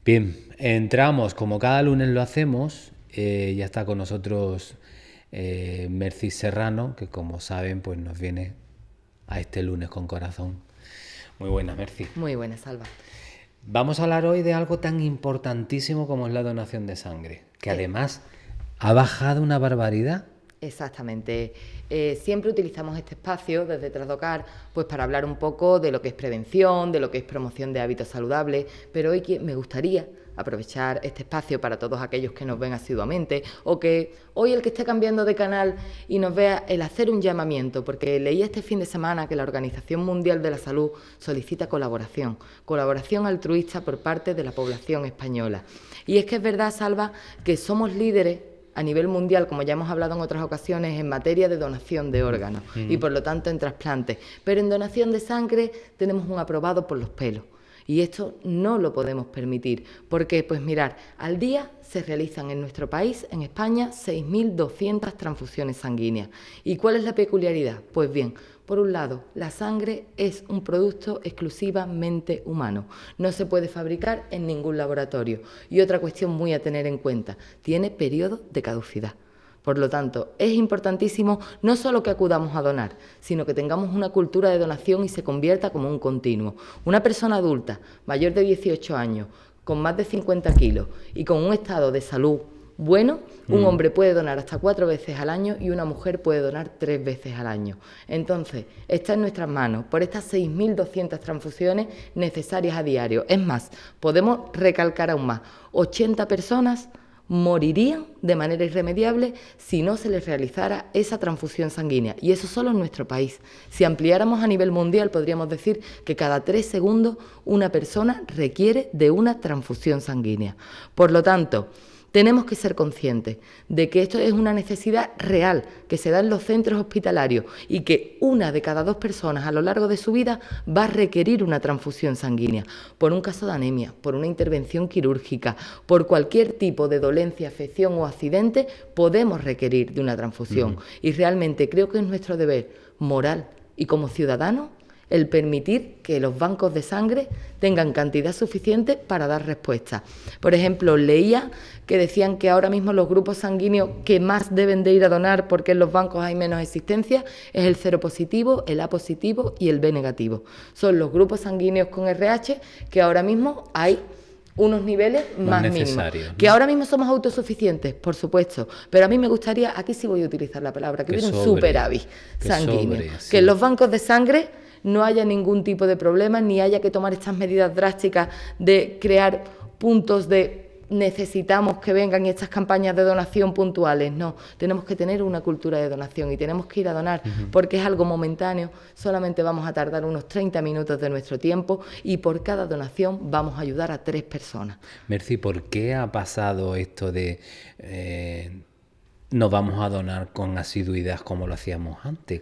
Bien, entramos, como cada lunes lo hacemos, ya está con nosotros Merci Serrano, que como saben, pues nos viene a este lunes con corazón. Muy buenas, Merci. Muy buena, Salva. Vamos a hablar hoy de algo tan importantísimo como es la donación de sangre, que además ha bajado una barbaridad. Exactamente. Siempre utilizamos este espacio desde Trasdocar pues para hablar un poco de lo que es prevención, de lo que es promoción de hábitos saludables, pero hoy me gustaría aprovechar este espacio para todos aquellos que nos ven asiduamente o que hoy el que esté cambiando de canal y nos vea, el hacer un llamamiento, porque leí este fin de semana que la Organización Mundial de la Salud solicita colaboración altruista por parte de la población española. Y es que es verdad, Salva, que somos líderes a nivel mundial, como ya hemos hablado en otras ocasiones, en materia de donación de órganos y por lo tanto en trasplantes. Pero en donación de sangre tenemos un aprobado por los pelos. Y esto no lo podemos permitir, porque, pues mirar, al día se realizan en nuestro país, en España, 6.200 transfusiones sanguíneas. ¿Y cuál es la peculiaridad? Pues bien, por un lado, la sangre es un producto exclusivamente humano. No se puede fabricar en ningún laboratorio. Y otra cuestión muy a tener en cuenta, tiene periodo de caducidad. Por lo tanto, es importantísimo no solo que acudamos a donar, sino que tengamos una cultura de donación y se convierta como un continuo. Una persona adulta, mayor de 18 años, con más de 50 kilos y con un estado de salud bueno, un hombre puede donar hasta 4 veces al año y una mujer puede donar 3 veces al año. Entonces, está en nuestras manos por estas 6.200 transfusiones necesarias a diario. Es más, podemos recalcar aún más, 80 personas morirían de manera irremediable si no se les realizara esa transfusión sanguínea. Y eso solo en nuestro país. Si ampliáramos a nivel mundial, podríamos decir que cada 3 segundos una persona requiere de una transfusión sanguínea. Por lo tanto, tenemos que ser conscientes de que esto es una necesidad real que se da en los centros hospitalarios y que 1 de cada 2 personas a lo largo de su vida va a requerir una transfusión sanguínea por un caso de anemia, por una intervención quirúrgica, por cualquier tipo de dolencia, afección o accidente, podemos requerir de una transfusión. Y realmente creo que es nuestro deber moral y como ciudadanos el permitir que los bancos de sangre tengan cantidad suficiente para dar respuesta. Por ejemplo, leía que decían que ahora mismo los grupos sanguíneos que más deben de ir a donar porque en los bancos hay menos existencia es el cero positivo, el A positivo y el B negativo. Son los grupos sanguíneos con RH que ahora mismo hay unos niveles más mínimos. ¿No? Que ahora mismo somos autosuficientes, por supuesto, pero a mí me gustaría, aquí sí voy a utilizar la palabra, que hubiera un superávit sanguíneo, sí. Que en los bancos de sangre no haya ningún tipo de problema, ni haya que tomar estas medidas drásticas de crear puntos de necesitamos que vengan estas campañas de donación puntuales. No, tenemos que tener una cultura de donación y tenemos que ir a donar porque es algo momentáneo, solamente vamos a tardar unos 30 minutos de nuestro tiempo y por cada donación vamos a ayudar a 3 personas. Merci, ¿por qué ha pasado esto de no vamos a donar con asiduidad como lo hacíamos antes?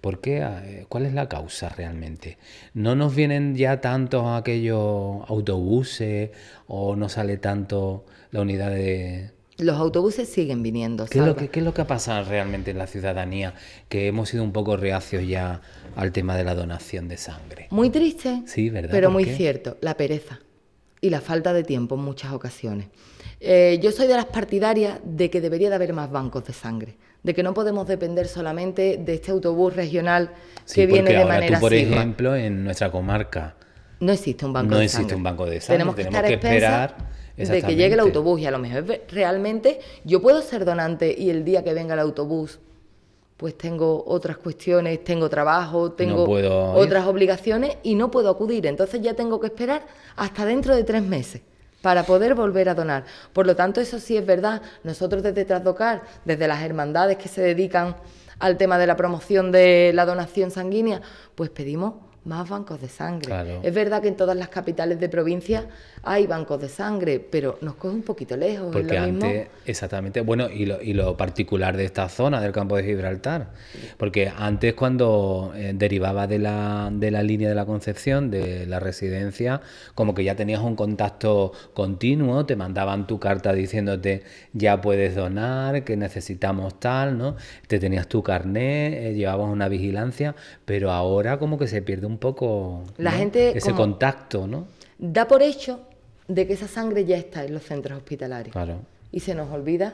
¿Por qué? ¿Cuál es la causa realmente? ¿No nos vienen ya tantos aquellos autobuses o no sale tanto la unidad de...? Los autobuses siguen viniendo. ¿Qué es lo que ha pasado realmente en la ciudadanía? Que hemos sido un poco reacios ya al tema de la donación de sangre. Muy triste, sí, ¿verdad? Pero muy cierto, la pereza y la falta de tiempo en muchas ocasiones. Yo soy de las partidarias de que debería de haber más bancos de sangre, de que no podemos depender solamente de este autobús regional que viene de manera por ejemplo, en nuestra comarca no existe un banco de sangre. No existe un banco de sangre. Tenemos que esperar de que llegue el autobús y a lo mejor realmente yo puedo ser donante y el día que venga el autobús pues tengo otras cuestiones, tengo trabajo, tengo otras obligaciones y no puedo acudir. Entonces ya tengo que esperar hasta dentro de 3 meses para poder volver a donar. Por lo tanto, eso sí es verdad. Nosotros desde Trasdocar, desde las hermandades que se dedican al tema de la promoción de la donación sanguínea, pues pedimos más bancos de sangre. Claro. Es verdad que en todas las capitales de provincia hay bancos de sangre, pero nos coge un poquito lejos. Porque ¿es lo mismo? Antes, exactamente, bueno, y lo particular de esta zona del campo de Gibraltar, porque antes cuando derivaba de la línea de la Concepción, de la residencia, como que ya tenías un contacto continuo, te mandaban tu carta diciéndote ya puedes donar, que necesitamos tal, ¿no? Te tenías tu carnet, llevabas una vigilancia, pero ahora como que se pierde un poco, la ¿no? gente ese contacto, ¿no? Da por hecho de que esa sangre ya está en los centros hospitalarios. Claro. Y se nos olvida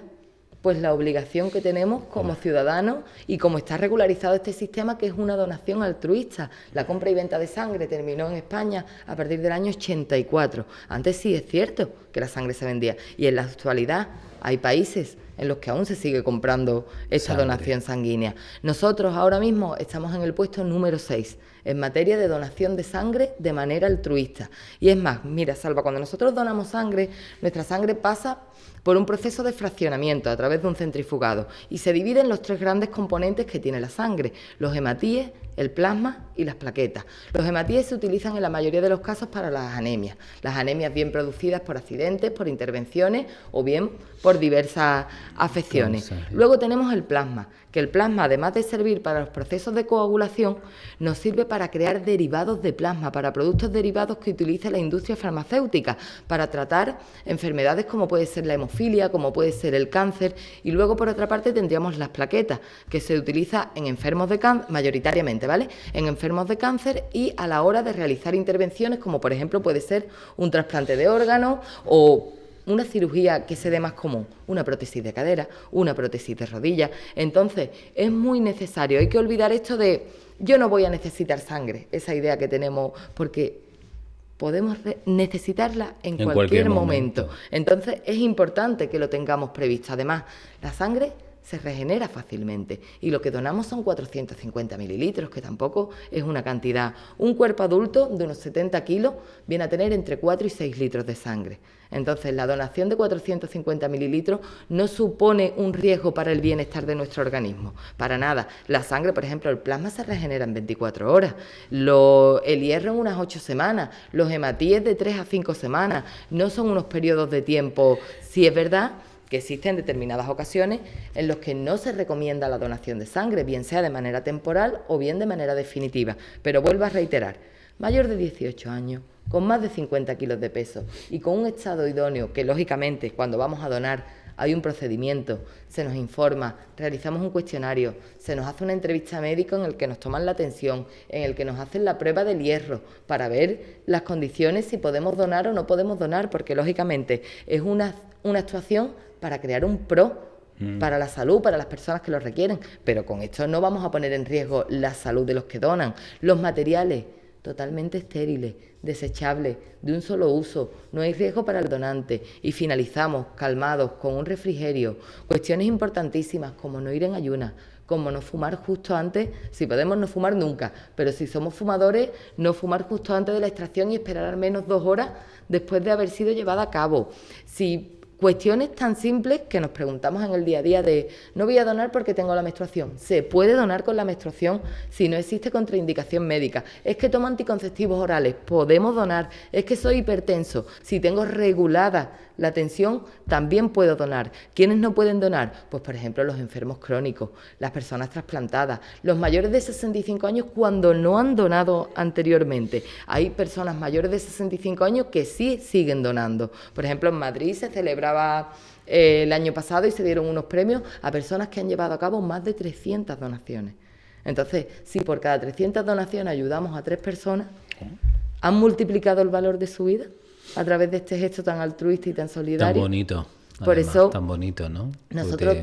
pues la obligación que tenemos como ciudadanos y como está regularizado este sistema, que es una donación altruista. La compra y venta de sangre terminó en España a partir del año 84. Antes sí es cierto que la sangre se vendía, y en la actualidad hay países en los que aún se sigue comprando esa donación sanguínea. Nosotros ahora mismo estamos en el puesto número 6 en materia de donación de sangre de manera altruista. Y es más, mira, Salva, cuando nosotros donamos sangre, nuestra sangre pasa por un proceso de fraccionamiento a través de un centrifugado y se divide en los 3 grandes componentes que tiene la sangre: los hematíes, el plasma y las plaquetas. Los hematíes se utilizan en la mayoría de los casos para las anemias bien producidas por accidentes, por intervenciones o bien por diversas afecciones. Luego tenemos el plasma, que el plasma, además de servir para los procesos de coagulación, nos sirve para crear derivados de plasma, para productos derivados que utiliza la industria farmacéutica, para tratar enfermedades como puede ser la hemofilia, como puede ser el cáncer. Y luego, por otra parte, tendríamos las plaquetas, que se utiliza en enfermos de cáncer, mayoritariamente, ¿vale? En enfermos de cáncer y a la hora de realizar intervenciones, como por ejemplo puede ser un trasplante de órganos o una cirugía que se dé más común, una prótesis de cadera, una prótesis de rodilla. Entonces, es muy necesario, hay que olvidar esto de yo no voy a necesitar sangre, esa idea que tenemos, porque podemos necesitarla en cualquier momento. Entonces, es importante que lo tengamos previsto. Además, la sangre se regenera fácilmente y lo que donamos son 450 mililitros, que tampoco es una cantidad. Un cuerpo adulto de unos 70 kilos viene a tener entre 4 y 6 litros de sangre. Entonces, la donación de 450 mililitros no supone un riesgo para el bienestar de nuestro organismo, para nada. La sangre, por ejemplo, el plasma se regenera en 24 horas, el hierro en unas 8 semanas, los hematíes de 3 a 5 semanas. No son unos periodos de tiempo. Sí es verdad que existen determinadas ocasiones en los que no se recomienda la donación de sangre, bien sea de manera temporal o bien de manera definitiva. Pero vuelvo a reiterar, mayor de 18 años, con más de 50 kilos de peso y con un estado idóneo, que lógicamente cuando vamos a donar hay un procedimiento, se nos informa, realizamos un cuestionario, se nos hace una entrevista médica en el que nos toman la tensión, en el que nos hacen la prueba del hierro para ver las condiciones, si podemos donar o no podemos donar, porque lógicamente es una actuación para crear un pro para la salud, para las personas que lo requieren, pero con esto no vamos a poner en riesgo la salud de los que donan. Los materiales totalmente estériles, desechables, de un solo uso, no hay riesgo para el donante, y finalizamos calmados con un refrigerio. Cuestiones importantísimas como no ir en ayunas, como no fumar justo antes, si podemos no fumar nunca, pero si somos fumadores, no fumar justo antes de la extracción y esperar al menos 2 horas después de haber sido llevada a cabo. Cuestiones tan simples que nos preguntamos en el día a día de no voy a donar porque tengo la menstruación. Se puede donar con la menstruación si no existe contraindicación médica. Es que tomo anticonceptivos orales, podemos donar. Es que soy hipertenso, si tengo regulada la tensión, también puedo donar. ¿Quiénes no pueden donar? Pues por ejemplo los enfermos crónicos, las personas trasplantadas, los mayores de 65 años cuando no han donado anteriormente. Hay personas mayores de 65 años que sí siguen donando. Por ejemplo, en Madrid se celebraba el año pasado y se dieron unos premios a personas que han llevado a cabo más de 300 donaciones. Entonces, si por cada 300 donaciones ayudamos a 3 personas, ¿han multiplicado el valor de su vida a través de este gesto tan altruista y tan solidario? Tan bonito. Por Además, eso, tan bonito, ¿no? Nosotros,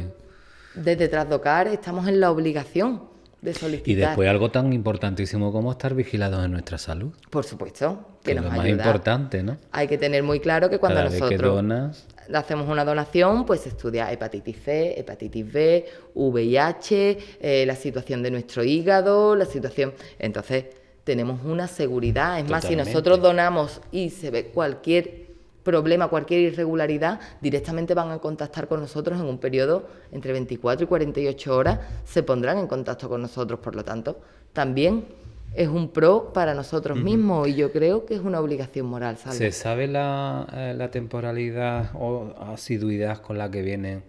desde Trasdocar, estamos en la obligación de solicitar. Y después algo tan importantísimo como estar vigilados en nuestra salud. Por supuesto, que nos es lo ayuda. más importante, ¿no? Hay que tener muy claro que cuando Cada vez nosotros que donas, hacemos una donación, pues se estudia hepatitis C, hepatitis B, VIH, la situación de nuestro hígado, la situación. Entonces, tenemos una seguridad. Es más, si nosotros donamos y se ve cualquier problema, cualquier irregularidad, directamente van a contactar con nosotros en un periodo entre 24 y 48 horas, se pondrán en contacto con nosotros. Por lo tanto, también es un pro para nosotros mismos y yo creo que es una obligación moral. ¿Salva? ¿Se sabe la temporalidad o asiduidad con la que vienen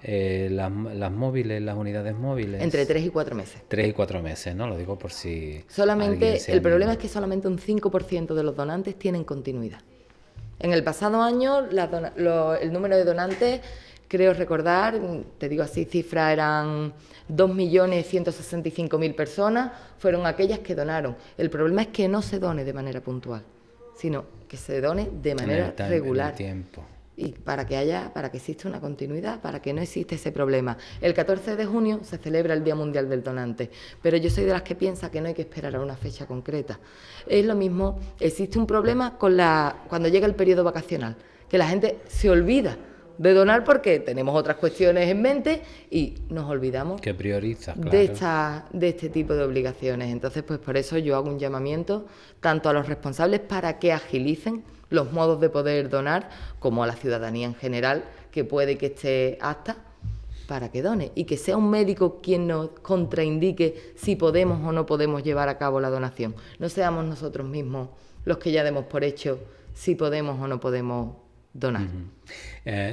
las móviles, las unidades móviles? Entre 3 y 4 meses. 3 y 4 meses, ¿no? Lo digo por si... Solamente, el problema es que solamente un 5% de los donantes tienen continuidad. En el pasado año, el número de donantes, creo recordar, te digo así, cifras eran 2.165.000 personas, fueron aquellas que donaron. El problema es que no se done de manera puntual. sino que se done de manera En regular. el tiempo. Y para que exista una continuidad, para que no exista ese problema. El 14 de junio se celebra el Día Mundial del Donante, pero yo soy de las que piensa que no hay que esperar a una fecha concreta. Es lo mismo, existe un problema cuando llega el periodo vacacional, que la gente se olvida de donar porque tenemos otras cuestiones en mente y nos olvidamos que prioriza, claro, de este tipo de obligaciones. Entonces, pues por eso yo hago un llamamiento tanto a los responsables para que agilicen los modos de poder donar, como a la ciudadanía en general, que puede que esté apta para que done, y que sea un médico quien nos contraindique si podemos o no podemos llevar a cabo la donación. No seamos nosotros mismos los que ya demos por hecho si podemos o no podemos donar.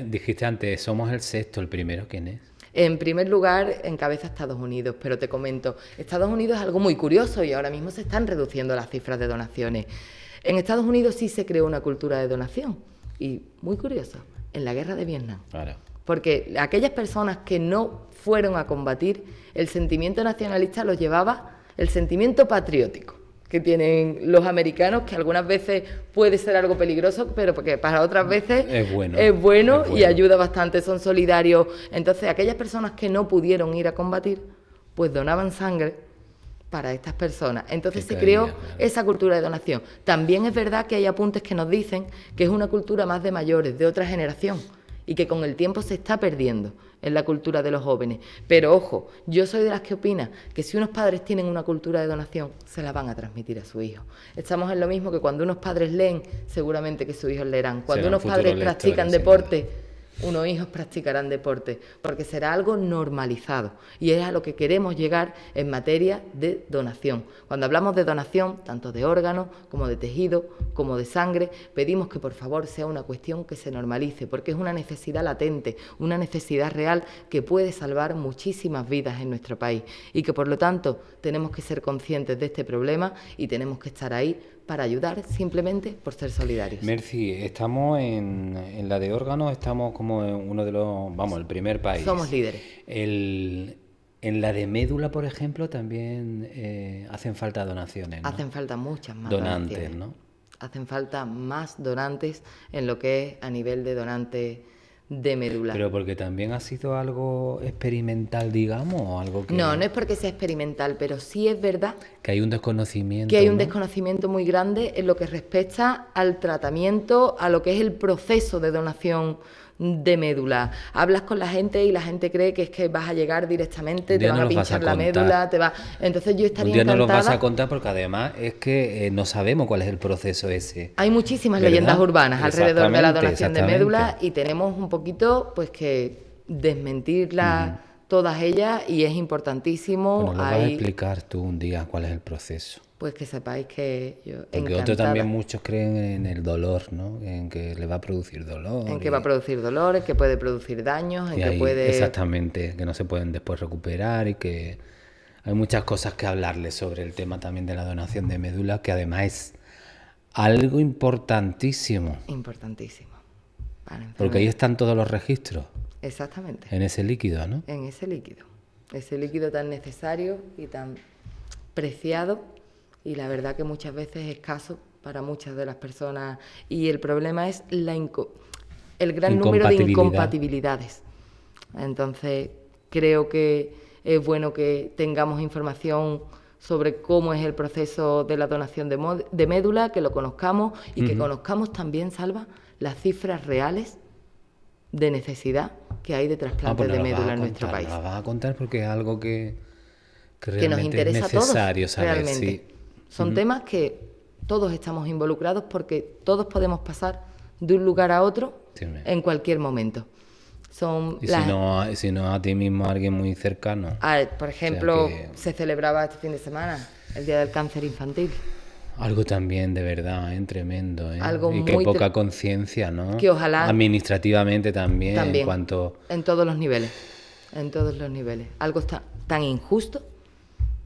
Dijiste antes, somos el sexto, ¿el primero quién es? En primer lugar, encabeza Estados Unidos, pero te comento, Estados Unidos es algo muy curioso y ahora mismo se están reduciendo las cifras de donaciones. En Estados Unidos sí se creó una cultura de donación, y muy curioso, en la guerra de Vietnam. Claro. Porque aquellas personas que no fueron a combatir, el sentimiento nacionalista los llevaba, el sentimiento patriótico que tienen los americanos, que algunas veces puede ser algo peligroso, pero porque para otras veces es bueno y ayuda bastante, son solidarios. Entonces, aquellas personas que no pudieron ir a combatir, pues donaban sangre para estas personas. Entonces se creó esa cultura de donación. También es verdad que hay apuntes que nos dicen que es una cultura más de mayores, de otra generación, y que con el tiempo se está perdiendo en la cultura de los jóvenes. Pero ojo, yo soy de las que opina que si unos padres tienen una cultura de donación, se la van a transmitir a su hijo. Estamos en lo mismo que cuando unos padres leen, seguramente que sus hijos leerán. Cuando unos padres practican deporte, unos hijos practicarán deporte, porque será algo normalizado, y es a lo que queremos llegar en materia de donación. Cuando hablamos de donación, tanto de órganos como de tejido, como de sangre, pedimos que por favor sea una cuestión que se normalice, porque es una necesidad latente, una necesidad real que puede salvar muchísimas vidas en nuestro país, y que por lo tanto tenemos que ser conscientes de este problema y tenemos que estar ahí para ayudar, simplemente por ser solidarios. Merci, estamos en la de órganos, estamos como en uno de los, vamos, el primer país. Somos líderes. En la de médula, por ejemplo, también hacen falta donaciones, ¿no? Hacen falta muchas más donantes, ¿no? Hacen falta más donantes en lo que es a nivel de donantes de médula. Pero porque también ha sido algo experimental, digamos, o algo que... No, no es porque sea experimental, pero sí es verdad que hay un desconocimiento. Que hay un ¿no? desconocimiento muy grande en lo que respecta al tratamiento, a lo que es el proceso de donación de médula. Hablas con la gente y la gente cree que es que vas a llegar directamente, te van a pinchar la médula, Entonces yo estaría encantada. Un día nos vas a contar, porque además es que no sabemos cuál es el proceso ese. Hay muchísimas leyendas urbanas alrededor de la donación de médula, y tenemos un poquito pues que desmentirlas todas ellas, y es importantísimo. Bueno, lo vas a explicar tú un día cuál es el proceso. Pues que sepáis que yo Porque encantada. otros también muchos creen en el dolor, ¿no? En que le va a producir dolor. En que va a producir dolor, en que puede producir daños, en que ahí, puede... Exactamente, que no se pueden después recuperar, y que hay muchas cosas que hablarles sobre el tema también de la donación de médula, que además es algo importantísimo. Importantísimo. Porque ahí están todos los registros. Exactamente. En ese líquido, ¿no? En ese líquido tan necesario y tan preciado, y la verdad que muchas veces es escaso para muchas de las personas, y el problema es el gran número de incompatibilidades. Entonces creo que es bueno que tengamos información sobre cómo es el proceso de la donación de médula, que lo conozcamos, y que conozcamos también, Salva, las cifras reales de necesidad que hay de trasplantes de médula en nuestro país. Nos vas a contar porque es algo que realmente nos interesa es necesario a todos, saber. realmente. Sí. Son temas que todos estamos involucrados, porque todos podemos pasar de un lugar a otro en cualquier momento. Si no a ti mismo, a alguien muy cercano. Por ejemplo, se celebraba este fin de semana el Día del Cáncer Infantil. Algo también de verdad, tremendo, ¿eh? Algo y que hay poca conciencia, ¿no? Que ojalá... Administrativamente también, en cuanto... En todos los niveles, Algo tan injusto,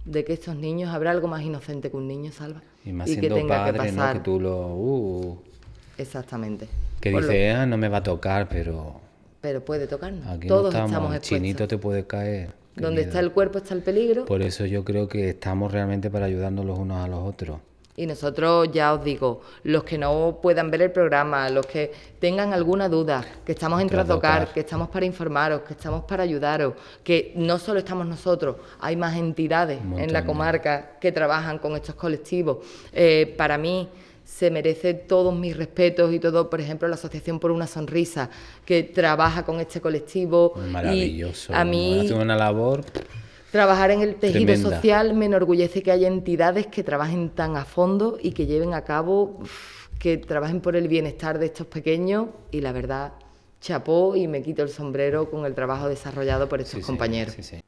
de que estos niños, habrá algo más inocente que un niño, Salva. Y más siendo padre, ¿no? Que tú lo... Exactamente. Que dice, no me va a tocar, pero puede tocarnos. Aquí todos no estamos expuestos. Chinito te puede caer. Donde está el cuerpo está el peligro. Por eso yo creo que estamos realmente para ayudarnos los unos a los otros. Y nosotros, ya os digo, los que no puedan ver el programa, los que tengan alguna duda, que estamos en Trasdocar, que estamos para informaros, que estamos para ayudaros, que no solo estamos nosotros, hay más entidades en la comarca que trabajan con estos colectivos. Para mí se merece todos mis respetos y todo, por ejemplo, la Asociación por una Sonrisa, que trabaja con este colectivo. Maravilloso. Y a mí hace una labor... Trabajar en el tejido tremenda. social me enorgullece que haya entidades que trabajen tan a fondo y que lleven a cabo, que trabajen por el bienestar de estos pequeños, y la verdad, chapó, y me quito el sombrero con el trabajo desarrollado por estos compañeros. Sí.